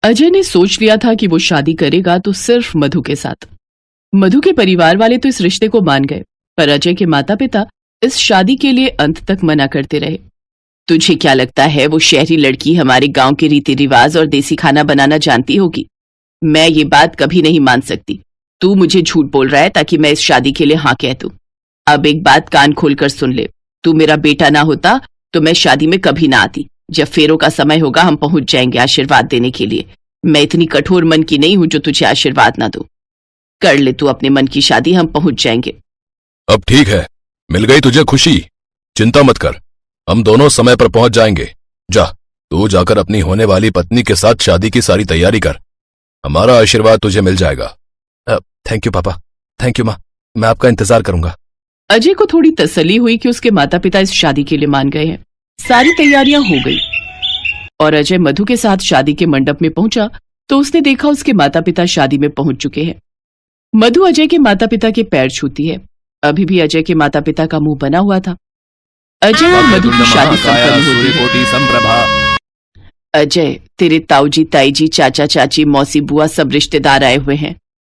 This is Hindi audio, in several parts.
अजय ने सोच लिया था कि वो शादी करेगा तो सिर्फ मधु के साथ। मधु के परिवार वाले तो इस रिश्ते को मान गए, पर अजय के माता पिता इस शादी के लिए अंत तक मना करते रहे। तुझे क्या लगता है वो शहरी लड़की हमारे गांव के रीति रिवाज और देसी खाना बनाना जानती होगी? मैं ये बात कभी नहीं मान सकती। तू मुझे झूठ बोल रहा है ताकि मैं इस शादी के लिए हाँ कह दूं। अब एक बात कान खोलकर सुन ले, तू मेरा बेटा ना होता तो मैं शादी में कभी ना आती। जब फेरों का समय होगा हम पहुंच जाएंगे आशीर्वाद देने के लिए। मैं इतनी कठोर मन की नहीं हूं जो तुझे आशीर्वाद ना दूं। कर ले तू अपने मन की शादी, हम पहुंच जाएंगे। अब ठीक है, मिल गई तुझे खुशी, चिंता मत कर, हम दोनों समय पर पहुंच जाएंगे। जा, तू जाकर अपनी होने वाली पत्नी के साथ शादी की सारी तैयारी कर, हमारा आशीर्वाद तुझे मिल जाएगा। थैंक यू पापा, थैंक यू माँ, मैं आपका इंतजार करूंगा। अजय को थोड़ी तसल्ली हुई कि उसके माता पिता इस शादी के लिए मान गए हैं। सारी तैयारियां हो गई और अजय मधु के साथ शादी के मंडप में पहुंचा तो उसने देखा उसके माता पिता शादी में पहुंच चुके हैं। मधु अजय के माता पिता के पैर छूती है। अभी भी अजय के माता पिता का मुंह बना हुआ था। अजय और मधु की शादी संपन्न होती। अजय, तेरे ताऊजी, ताईजी, चाचा चाची, मौसी, बुआ सब रिश्तेदार आए हुए हैं।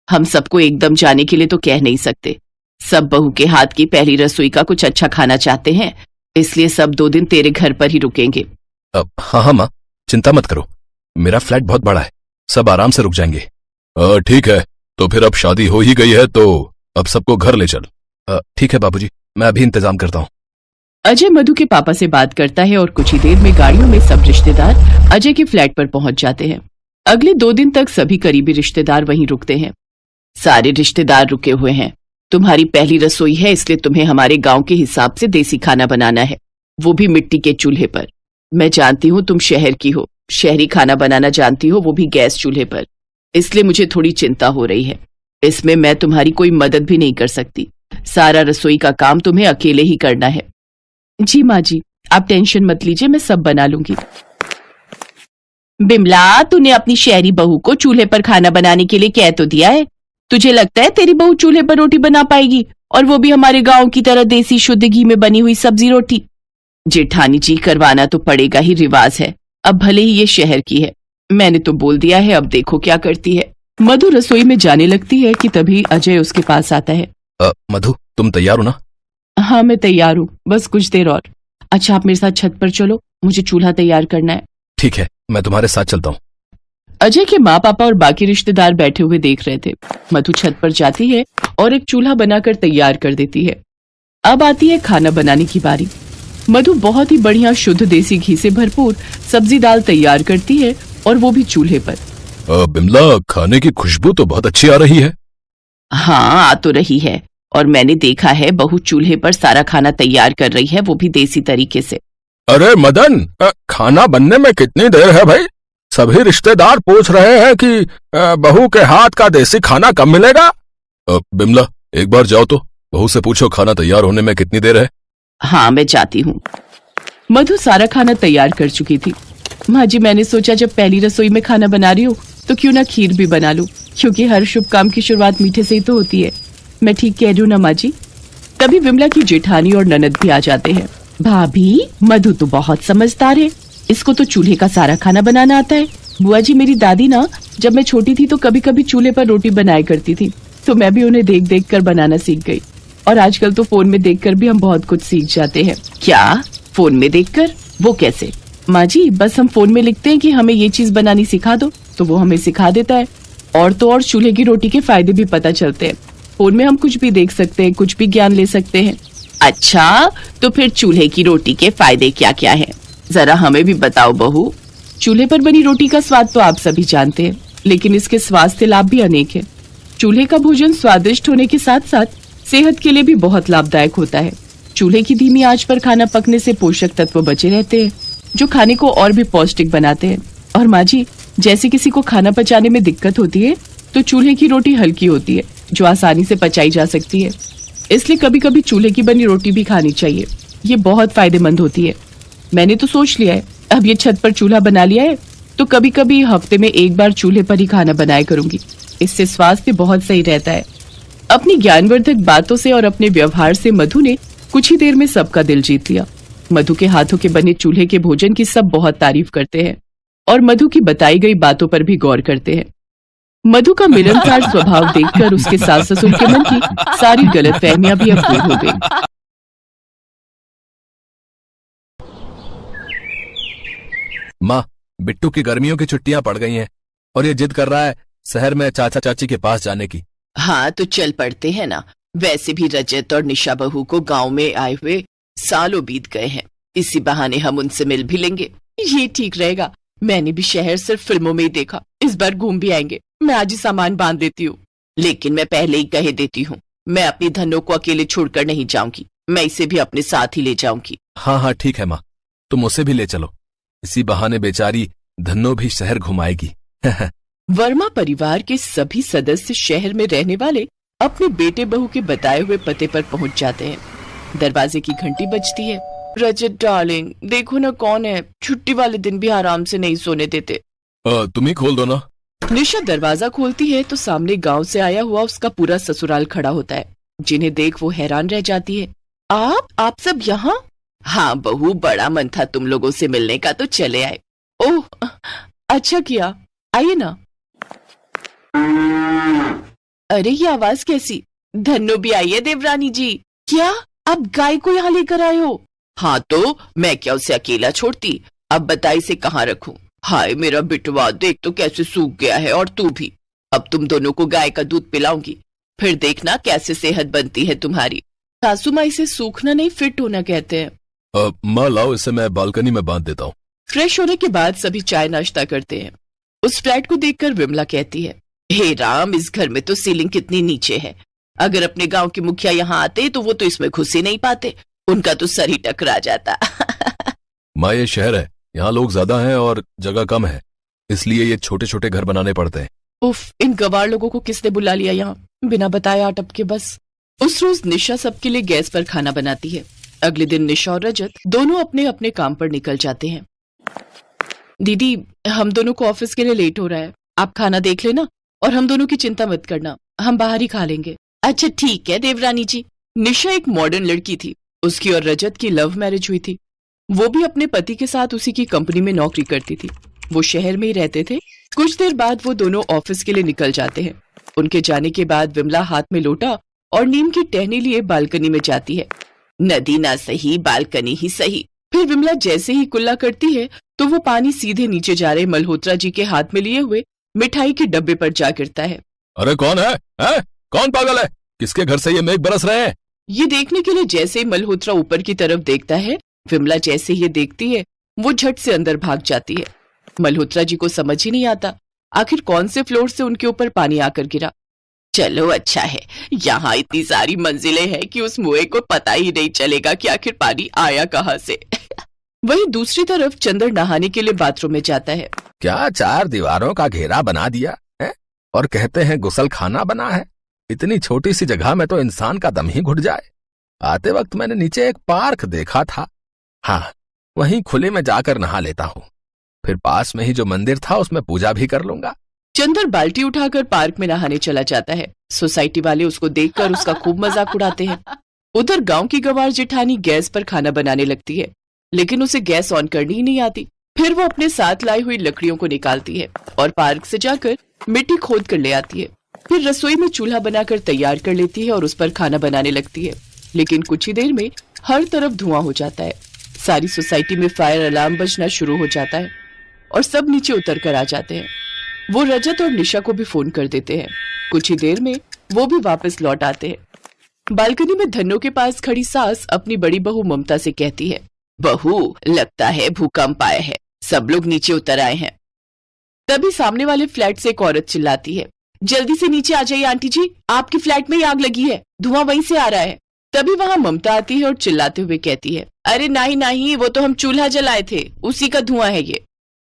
हम सबको एकदम जाने के लिए तो कह नहीं सकते। सब बहू के हाथ की पहली रसोई का कुछ अच्छा खाना चाहते हैं, इसलिए सब 2 दिन तेरे घर पर ही रुकेंगे। हाँ माँ, चिंता मत करो, मेरा फ्लैट बहुत बड़ा है, सब आराम से रुक जाएंगे। ठीक है, तो फिर अब शादी हो ही गई है तो अब सबको घर ले चल। ठीक है बाबूजी, मैं अभी इंतजाम करता हूँ। अजय मधु के पापा से बात करता है और कुछ ही देर में गाड़ियों में सब रिश्तेदार अजय के फ्लैट पर पहुंच जाते हैं। अगले 2 दिन तक सभी करीबी रिश्तेदार वहीं रुकते हैं। सारे रिश्तेदार रुके हुए हैं। तुम्हारी पहली रसोई है, इसलिए तुम्हें हमारे गांव के हिसाब से देसी खाना बनाना है, वो भी मिट्टी के चूल्हे पर। मैं जानती हूँ तुम शहर की हो, शहरी खाना बनाना जानती हो, वो भी गैस चूल्हे पर, इसलिए मुझे थोड़ी चिंता हो रही है। इसमें मैं तुम्हारी कोई मदद भी नहीं कर सकती। सारा रसोई का काम तुम्हें अकेले ही करना है। जी माँ जी, आप टेंशन मत लीजिए, मैं सब बना लूंगी। बिमला, तूने अपनी शहरी बहू को चूल्हे पर खाना बनाने के लिए कह तो दिया है। तुझे लगता है तेरी बहू चूल्हे पर रोटी बना पाएगी, और वो भी हमारे गांव की तरह देसी शुद्ध घी में बनी हुई सब्जी रोटी? जेठानी जी, करवाना तो पड़ेगा ही, रिवाज है, अब भले ही ये शहर की है। मैंने तो बोल दिया है, अब देखो क्या करती है। मधु रसोई में जाने लगती है कि तभी अजय उसके पास आता है। मधु, तुम तैयार हो ना? हाँ मैं तैयार हूँ, बस कुछ देर और। अच्छा आप मेरे साथ छत पर चलो, मुझे चूल्हा तैयार करना है। ठीक है, मैं तुम्हारे साथ चलता हूँ। अजय के माँ पापा और बाकी रिश्तेदार बैठे हुए देख रहे थे। मधु छत पर जाती है और एक चूल्हा बनाकर तैयार कर देती है। अब आती है खाना बनाने की बारी। मधु बहुत ही बढ़िया शुद्ध देसी घी से भरपूर सब्जी दाल तैयार करती है, और वो भी चूल्हे पर। बिमला, खाने की खुशबू तो बहुत अच्छी आ रही है। हाँ आ तो रही है, और मैंने देखा है बहू चूल्हे पर सारा खाना तैयार कर रही है, वो भी देसी तरीके से। अरे मदन, खाना बनने में कितनी देर है भाई? सभी रिश्तेदार पूछ रहे हैं कि बहू के हाथ का देसी खाना कब मिलेगा? बिमला, एक बार जाओ तो बहू से पूछो खाना तैयार होने में कितनी देर है। हाँ मैं जाती हूँ। मधु सारा खाना तैयार कर चुकी थी। माँ जी, मैंने सोचा जब पहली रसोई में खाना बना रही हूँ तो क्यों ना खीर भी बना लूं, क्योंकि हर शुभ काम की शुरुआत मीठे से ही तो होती है। मैं ठीक कह रही हूँ ना माँ जी? तभी विमला की जेठानी और ननद भी आ जाते हैं। भाभी, मधु तो बहुत समझदार है, इसको तो चूल्हे का सारा खाना बनाना आता है। बुआ जी, मेरी दादी ना जब मैं छोटी थी तो कभी कभी चूल्हे पर रोटी बनाया करती थी, तो मैं भी उन्हें देख देख कर बनाना सीख गई। और आजकल तो फोन में देखकर भी हम बहुत कुछ सीख जाते हैं। क्या फोन में देखकर? वो कैसे? माँ जी, बस हम फोन में लिखते हैं कि हमें ये चीज बनानी सिखा दो, तो वो हमें सिखा देता है। और तो और चूल्हे की रोटी के फायदे भी पता चलते हैं। फोन में हम कुछ भी देख सकते हैं, कुछ भी ज्ञान ले सकते हैं। अच्छा, तो फिर चूल्हे की रोटी के फायदे क्या क्या हैं? जरा हमें भी बताओ बहू। चूल्हे पर बनी रोटी का स्वाद तो आप सभी जानते हैं, लेकिन इसके स्वास्थ्य लाभ भी अनेक हैं। चूल्हे का भोजन स्वादिष्ट होने के साथ साथ सेहत के लिए भी बहुत लाभदायक होता है। चूल्हे की धीमी आंच पर खाना पकने से पोषक तत्व बचे रहते हैं, जो खाने को और भी पौष्टिक बनाते हैं। और माँ जी, जैसे किसी को खाना पचाने में दिक्कत होती है, तो चूल्हे की रोटी हल्की होती है, जो आसानी से पचाई जा सकती है। इसलिए कभी कभी चूल्हे की बनी रोटी भी खानी चाहिए, ये बहुत फायदेमंद होती है। मैंने तो सोच लिया है, अब ये छत पर चूल्हा बना लिया है तो कभी कभी हफ्ते में एक बार चूल्हे पर ही खाना बनाया करूंगी। इससे स्वास्थ्य बहुत सही रहता है। अपनी ज्ञानवर्धक बातों से और अपने व्यवहार से मधु ने कुछ ही देर में सबका दिल जीत लिया। मधु के हाथों के बने चूल्हे के भोजन की सब बहुत तारीफ करते हैं और मधु की बताई गई बातों पर भी गौर करते हैं। मधु का मिलनसार स्वभाव देखकर उसके सास ससुर के मन की सारी गलतफहमियां भी अब दूर हो गई। माँ, बिट्टू की गर्मियों की छुट्टियां पड़ गई हैं और ये जिद कर रहा है शहर में चाचा चाची के पास जाने की। हाँ तो चल पड़ते हैं ना। वैसे भी रजत और निशा बहू को गांव में आए हुए सालों बीत गए हैं, इसी बहाने हम उनसे मिल भी लेंगे। ये ठीक रहेगा। मैंने भी शहर सिर्फ फिल्मों में ही देखा, इस बार घूम भी आएंगे। मैं आज ही सामान बांध देती हूँ, लेकिन मैं पहले ही कह देती हूँ, मैं अपनी धनों को अकेले छोड़कर नहीं जाऊंगी, मैं इसे भी अपने साथ ही ले जाऊंगी। हाँ हाँ ठीक है माँ, तुम उसे भी ले चलो, इसी बहाने बेचारी धन्नो भी शहर घुमाएगी। वर्मा परिवार के सभी सदस्य शहर में रहने वाले अपने बेटे बहू के बताए हुए पते पर पहुंच जाते हैं। दरवाजे की घंटी बजती है। रजत डार्लिंग, देखो ना कौन है, छुट्टी वाले दिन भी आराम से नहीं सोने देते। तुम ही खोल दो ना। निशा दरवाजा खोलती है तो सामने गांव से आया हुआ उसका पूरा ससुराल खड़ा होता है, जिन्हें देख वो हैरान रह जाती है। आप सब यहाँ? हाँ बहू, बड़ा मन था तुम लोगों से मिलने का तो चले आए। ओह अच्छा किया, आइए ना। अरे ये आवाज कैसी? धन्नो भी आई है देवरानी जी। क्या आप गाय को यहाँ लेकर आए हो? हाँ तो मैं क्या उसे अकेला छोड़ती, अब बताई इसे कहाँ रखूं। हाय मेरा बिटवा, देख तो कैसे सूख गया है, और तू भी। अब तुम दोनों को गाय का दूध पिलाऊंगी, फिर देखना कैसे सेहत बनती है तुम्हारी। सासू माँ इसे सूखना नहीं फिट होना कहते हैं। माँ लाओ, इसे मैं बालकनी में बांध देता हूँ। फ्रेश होने के बाद सभी चाय नाश्ता करते हैं। उस फ्लैट को देखकर विमला कहती है, हे राम, इस घर में तो सीलिंग कितनी नीचे है। अगर अपने गांव के मुखिया यहाँ आते तो वो तो इसमें घुस ही नहीं पाते, उनका तो सर ही टकरा जाता। माँ ये शहर है, यहाँ लोग ज्यादा हैं और जगह कम है, इसलिए ये छोटे छोटे घर बनाने पड़ते हैं। उफ, इन गवार लोगों को किसने बुला लिया यहाँ, बिना बताए आटप के बस। उस रोज निशा सबके लिए गैस पर खाना बनाती है। अगले दिन निशा और रजत दोनों अपने अपने काम पर निकल जाते हैं। दीदी, हम दोनों को ऑफिस के लिए लेट हो रहा है, आप खाना देख लेना और हम दोनों की चिंता मत करना, हम बाहर ही खा लेंगे। अच्छा ठीक है देवरानी जी। निशा एक मॉडर्न लड़की थी, उसकी और रजत की लव मैरिज हुई थी। वो भी अपने पति के साथ उसी की कंपनी में नौकरी करती थी। वो शहर में ही रहते थे। कुछ देर बाद वो दोनों ऑफिस के लिए निकल जाते हैं। उनके जाने के बाद विमला हाथ में लोटा और नीम की टहनी लिए बालकनी में जाती है। नदी ना सही, बालकनी ही सही। फिर विमला जैसे ही कुल्ला करती है तो वो पानी सीधे नीचे जा रहे मल्होत्रा जी के हाथ में लिए हुए मिठाई के डब्बे पर जा गिरता है। अरे कौन है? कौन पागल है? किसके घर से ये मेघ बरस रहे हैं? ये देखने के लिए जैसे ही मल्होत्रा ऊपर की तरफ देखता है, विमला जैसे ये देखती है वो झट से अंदर भाग जाती है। मल्होत्रा जी को समझ ही नहीं आता आखिर कौन से फ्लोर से उनके ऊपर पानी आकर गिरा। चलो अच्छा है, यहाँ इतनी सारी मंजिलें हैं कि उस मुए को पता ही नहीं चलेगा कि आखिर पानी आया कहाँ से। वहीं दूसरी तरफ चंदर नहाने के लिए बाथरूम में जाता है। क्या 4 दीवारों का घेरा बना दिया है और कहते हैं गुसल खाना बना है? इतनी छोटी सी जगह में तो इंसान का दम ही घुट जाए। आते वक्त मैंने नीचे एक पार्क देखा था, हाँ वहीं खुले में जाकर नहा लेता हूँ, फिर पास में ही जो मंदिर था उसमें पूजा भी कर लूंगा। चंदर बाल्टी उठाकर पार्क में नहाने चला जाता है। सोसाइटी वाले उसको देखकर उसका खूब मजाक उड़ाते हैं। उधर गांव की गवार जेठानी गैस पर खाना बनाने लगती है, लेकिन उसे गैस ऑन करनी ही नहीं आती। फिर वो अपने साथ लाई हुई लकड़ियों को निकालती है और पार्क से जाकर मिट्टी खोद कर ले आती है। फिर रसोई में चूल्हा बनाकर तैयार कर लेती है और उस पर खाना बनाने लगती है। लेकिन कुछ ही देर में हर तरफ धुआं हो जाता है। सारी सोसाइटी में फायर अलार्म बजना शुरू हो जाता है और सब नीचे उतर कर आ जाते हैं। वो रजत और निशा को भी फोन कर देते हैं। कुछ ही देर में वो भी वापस लौट आते हैं। बालकनी में धन्नो के पास खड़ी सास अपनी बड़ी बहू ममता से कहती है, बहू लगता है भूकंप आया है, सब लोग नीचे उतर आए हैं। तभी सामने वाले फ्लैट से एक औरत चिल्लाती है, जल्दी से नीचे आ जाइए आंटी जी, आपकी फ्लैट में ही आग लगी है, धुआं वहीं से आ रहा है। तभी वहां ममता आती है और चिल्लाते हुए कहती है, अरे नहीं नहीं, वो तो हम चूल्हा जलाए थे, उसी का धुआं है ये।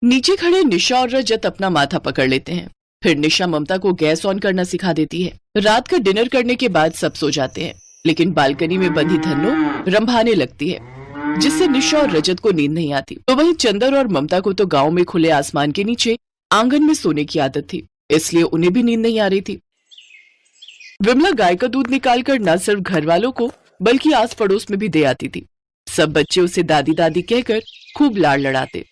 नीचे खड़े निशा और रजत अपना माथा पकड़ लेते हैं। फिर निशा ममता को गैस ऑन करना सिखा देती है। रात का डिनर करने के बाद सब सो जाते हैं, लेकिन बालकनी में बंधी धन्नो रंभाने लगती है, जिससे निशा और रजत को नींद नहीं आती। तो वहीं चंदर और ममता को तो गांव में खुले आसमान के नीचे आंगन में सोने की आदत थी, इसलिए उन्हें भी नींद नहीं आ रही थी। विमला गाय का दूध निकालकर न सिर्फ घर वालों को बल्कि आस पड़ोस में भी दे आती थी। सब बच्चे उसे दादी दादी कहकर खूब लाड़ लड़ाते।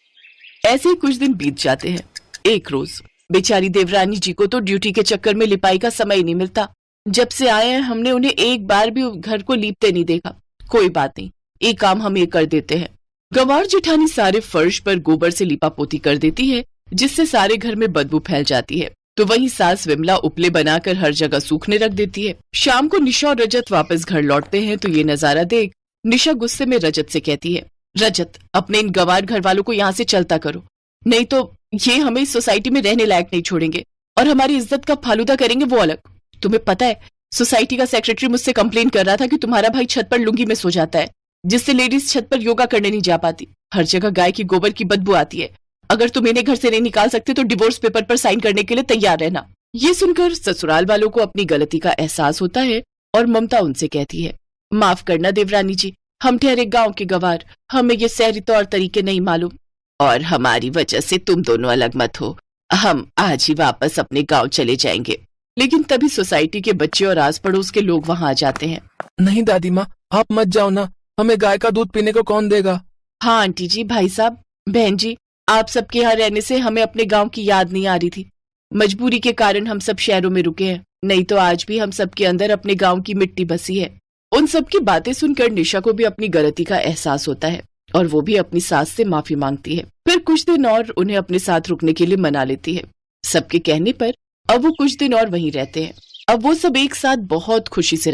ऐसे ही कुछ दिन बीत जाते हैं। एक रोज बेचारी देवरानी जी को तो ड्यूटी के चक्कर में लिपाई का समय ही नहीं मिलता। जब से आए हैं हमने उन्हें एक बार भी घर को लीपते नहीं देखा। कोई बात नहीं, एक काम हम ये कर देते हैं। गंवार जेठानी सारे फर्श पर गोबर से लिपा पोती कर देती है, जिससे सारे घर में बदबू फैल जाती है। तो वहीं सास विमला उपले बनाकर हर जगह सूखने रख देती है। शाम को निशा और रजत वापस घर लौटते हैं तो ये नजारा देख निशा गुस्से में रजत से कहती है, रजत अपने इन गंवार घर वालों को यहाँ से चलता करो, नहीं तो ये हमें इस सोसाइटी में रहने लायक नहीं छोड़ेंगे और हमारी इज्जत का फालूदा करेंगे वो अलग। तुम्हें पता है सोसाइटी का सेक्रेटरी मुझसे कंप्लेन कर रहा था कि तुम्हारा भाई छत पर लुंगी में सो जाता है, जिससे लेडीज छत पर योगा करने नहीं जा पाती। हर जगह गाय की गोबर की बदबू आती है। अगर तुम इन्हें घर से नहीं निकाल सकते तो डिवोर्स पेपर पर साइन करने के लिए तैयार रहना। ये सुनकर ससुराल वालों को अपनी गलती का एहसास होता है और ममता उनसे कहती है, माफ करना देवरानी जी, हम ठहरे गांव के गंवार, हमें ये शहरी तौर तरीके नहीं मालूम और हमारी वजह से तुम दोनों अलग मत हो। हम आज ही वापस अपने गांव चले जाएंगे। लेकिन तभी सोसाइटी के बच्चे और आस पड़ोस के लोग वहां आ जाते हैं। नहीं दादी माँ, आप मत जाओ ना, हमें गाय का दूध पीने को कौन देगा। हाँ आंटी जी, भाई साहब, बहन जी, आप सबके यहाँ रहने से हमें अपने गांव की याद नहीं आ रही थी। मजबूरी के कारण हम सब शहरों में रुके हैं, नहीं तो आज भी हम सबके अंदर अपने गांव की मिट्टी बसी है। उन सब की बातें सुनकर निशा को भी अपनी गलती का एहसास होता है और वो भी अपनी सास से माफी मांगती है। फिर कुछ दिन और उन्हें अपने साथ रुकने के लिए मना लेती है। सबके कहने पर अब वो कुछ दिन और वहीं रहते हैं। अब वो सब एक साथ बहुत खुशी से